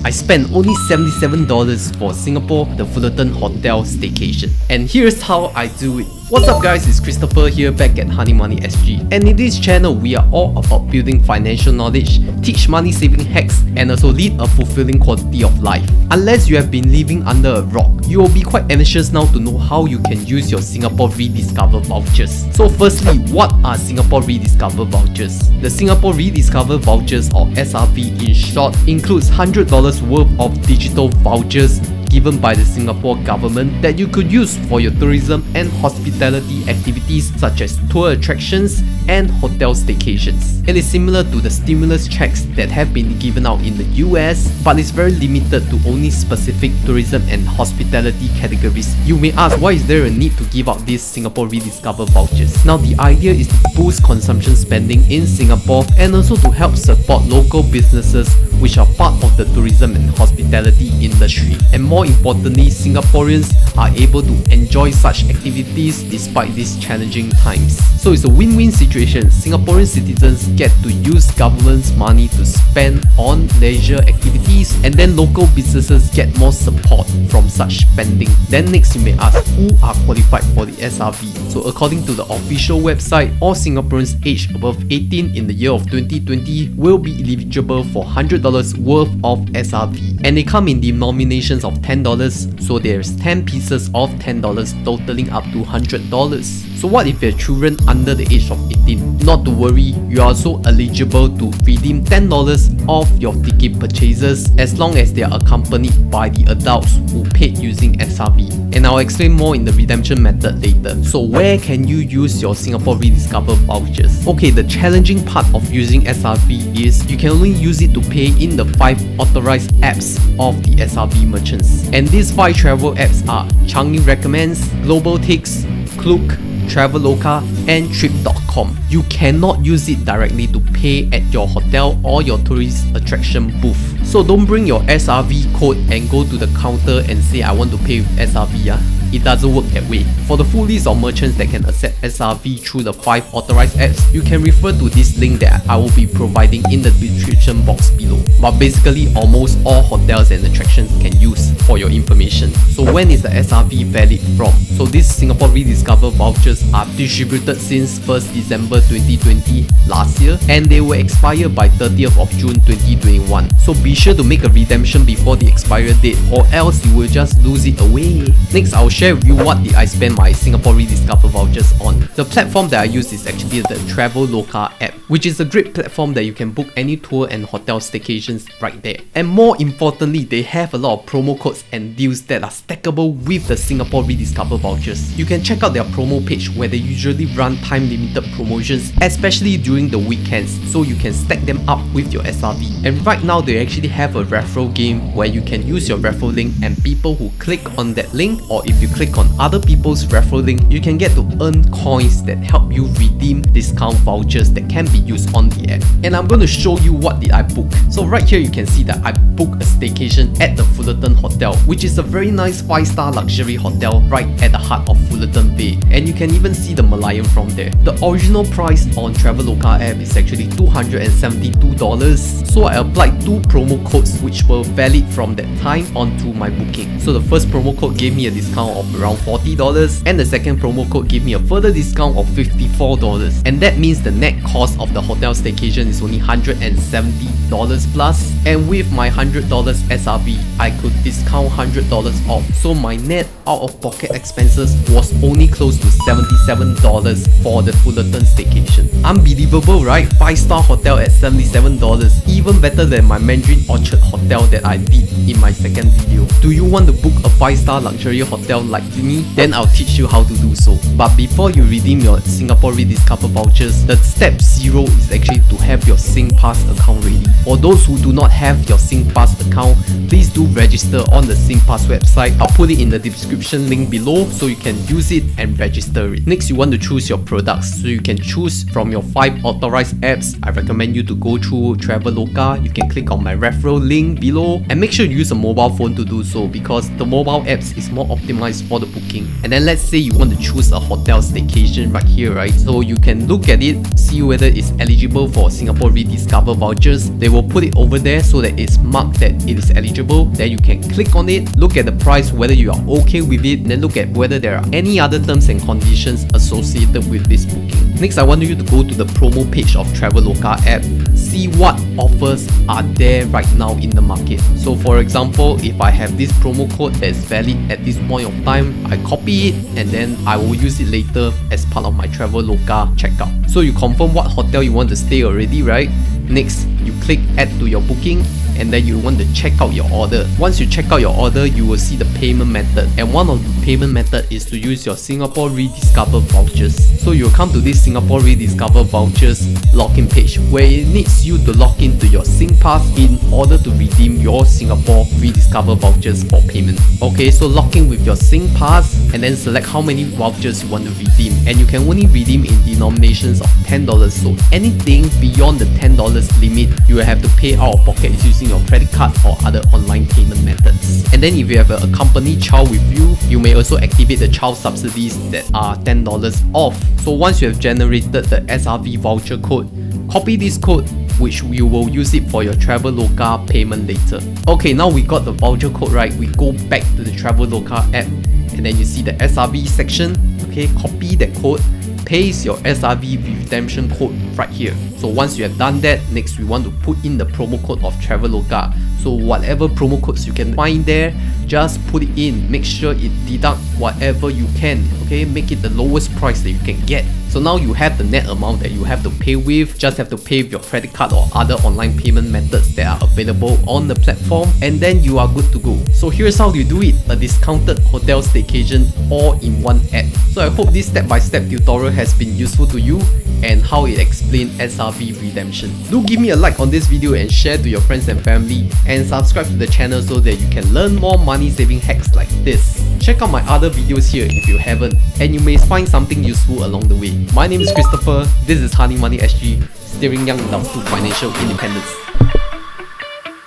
I spent only $77 for Singapore The Fullerton Hotel staycation. And here's how I do it. What's up guys, it's Christopher here back at Honey Money SG, and in this channel we are all about building financial knowledge, teach money saving hacks, and also lead a fulfilling quality of life. Unless you have been living under a rock, you will be quite anxious now to know how you can use your Singapore Rediscover vouchers. So firstly, what are Singapore Rediscover vouchers? The Singapore Rediscover vouchers, or SRV in short, includes $100 worth of digital vouchers given by the Singapore government that you could use for your tourism and hospitality activities such as tour attractions and hotel staycations. It is similar to the stimulus checks that have been given out in the US, but it's very limited to only specific tourism and hospitality categories. You may ask, why is there a need to give out these Singapore Rediscover vouchers? Now the idea is to boost consumption spending in Singapore and also to help support local businesses which are part of the tourism and hospitality industry. And more importantly, Singaporeans are able to enjoy such activities despite these challenging times. So it's a win-win situation. Singaporean citizens get to use government's money to spend on leisure activities, and then local businesses get more support from such spending. Then next you may ask, who are qualified for the SRV? So according to the official website, all Singaporeans aged above 18 in the year of 2020 will be eligible for $100 worth of SRV, and they come in denominations of $10, so there's 10 pieces of $10 totaling up to $100. So what if your children under the age of 18? Not to worry, you are also eligible to redeem $10 off your ticket purchases as long as they are accompanied by the adults who paid using SRV. And I'll explain more in the redemption method later. So where can you use your Singapore Rediscover vouchers? Okay, the challenging part of using SRV is you can only use it to pay in the 5 authorized apps of the SRV merchants. And these 5 travel apps are Changi Recommends, Global Ticks, Klook, Traveloka, and Trip.com. You cannot use it directly to pay at your hotel or your tourist attraction booth. So don't bring your SRV code and go to the counter and say I want to pay with SRV. It doesn't work that way. For the full list of merchants that can accept SRV through the 5 authorized apps, you can refer to this link that I will be providing in the description box below. But basically almost all hotels and attractions can use for your information. So when is the SRV valid from? So these Singapore Rediscover vouchers are distributed since 1st December 2020 last year, and they will expire by 30th of June 2021. So be sure to make a redemption before the expiry date, or else you will just lose it away. Next, I'll share with you what did I spend my Singapore Rediscover vouchers on. The platform that I use is actually the Traveloka app, which is a great platform that you can book any tour and hotel staycations right there. And more importantly, they have a lot of promo codes and deals that are stackable with the Singapore Rediscover vouchers. You can check out their promo page where they usually run time limited promotions, especially during the weekends, so you can stack them up with your SRV. And right now they actually have a referral game where you can use your referral link, and people who click on that link, or if you click on other people's referral link, you can get to earn coins that help you redeem discount vouchers that can be used on the app. And I'm going to show you what did I book. So right here you can see that I booked a staycation at the Fullerton Hotel, which is a very nice 5-star luxury hotel right at the heart of Fullerton Bay, and you can even see the Merlion from there. The original price on Traveloka app is actually $272, so I applied 2 promo codes which were valid from that time onto my booking. So the first promo code gave me a discount of around $40, and the second promo code gave me a further discount of $54, and that means the net cost of the hotel staycation is only $170 plus, and with my $100 SRV I could discount $100 off, so my net out of pocket expenses was only close to $77 for the Fullerton staycation. Unbelievable, right? 5-star hotel at $77, even better than my Mandarin Orchard hotel that I did in my second video. Do you want to book a 5-star luxury hotel like me? Then I'll teach you how to do so. But before you redeem your Singapore Rediscover vouchers, the step 0 is actually to have your SingPass account ready. For those who do not have your SingPass account, please do register on the SingPass website. I'll put it in the description link below so you can use it and register it. Next, you want to choose your products, so you can choose from your 5 authorized apps. I recommend you to go through Traveloka. You can click on my referral link below, and make sure you use a mobile phone to do so, because the mobile apps is more optimized price for the booking. And then let's say you want to choose a hotel staycation right here, right? So you can look at it, see whether it's eligible for Singapore Rediscover vouchers. They will put it over there so that it's marked that it is eligible. Then you can click on it, look at the price, whether you are okay with it, then look at whether there are any other terms and conditions associated with this booking. Next, I want you to go to the promo page of Traveloka app, see what offers are there right now in the market. So for example, if I have this promo code that is valid at this point of time, I copy it and then I will use it later as part of my Traveloka checkout. So you confirm what hotel you want to stay already, right? Next, you click add to your booking and then you want to check out your order. Once you check out your order, you will see the payment method, and one of the payment method is to use your Singapore Rediscover vouchers. So you'll come to this Singapore Rediscover vouchers login page where it needs you to log into your SingPass in order to redeem your Singapore Rediscover vouchers for payment. Okay, so log in with your SingPass and then select how many vouchers you want to redeem, and you can only redeem in denominations of $10. So anything beyond the $10 limit, you will have to pay out of pocket using your credit card or other online payment methods. And then if you have a accompanied child with you, you may also activate the child subsidies that are $10 off. So once you have generated the SRV voucher code, copy this code, which you will use it for your Traveloka payment later. Okay, now we got the voucher code right, we go back to the Traveloka app and then you see the SRV section. Okay, copy that code, paste your SRV redemption code right here. So once you have done that, next we want to put in the promo code of Traveloka. So whatever promo codes you can find there, just put it in. Make sure it deducts whatever you can. Okay, make it the lowest price that you can get. So now you have the net amount that you have to pay with. Just have to pay with your credit card or other online payment methods that are available on the platform, and then you are good to go. So here's how you do it: a discounted hotel staycation all in one app. So I hope this step-by-step tutorial has been useful to you and how it explains SRV redemption. Do give me a like on this video and share to your friends and family, and subscribe to the channel so that you can learn more money saving hacks like this. Check out my other videos here if you haven't, and you may find something useful along the way. My name is Christopher, this is Honey Money SG, steering young adults to financial independence.